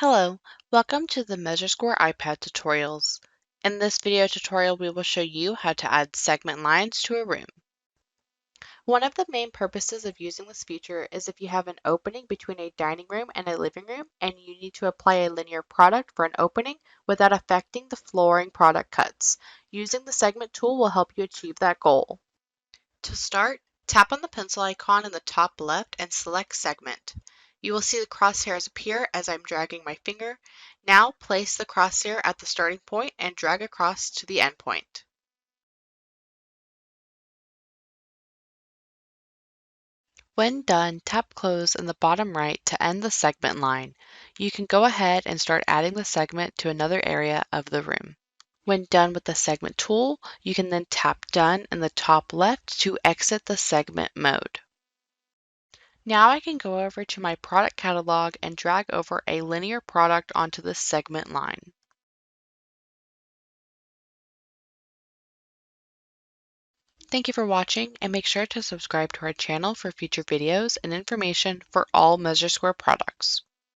Hello, welcome to the MeasureSquare iPad tutorials. In this video tutorial, we will show you how to add segment lines to a room. One of the main purposes of using this feature is if you have an opening between a dining room and a living room and you need to apply a linear product for an opening without affecting the flooring product cuts. Using the segment tool will help you achieve that goal. To start, tap on the pencil icon in the top left and select Segment. You will see the crosshairs appear as I'm dragging my finger. Now place the crosshair at the starting point and drag across to the end point. When done, tap Close in the bottom right to end the segment line. You can go ahead and start adding the segment to another area of the room. When done with the segment tool, you can then tap Done in the top left to exit the segment mode. Now I can go over to my product catalog and drag over a linear product onto the segment line. Thank you for watching, and make sure to subscribe to our channel for future videos and information for all MeasureSquare products.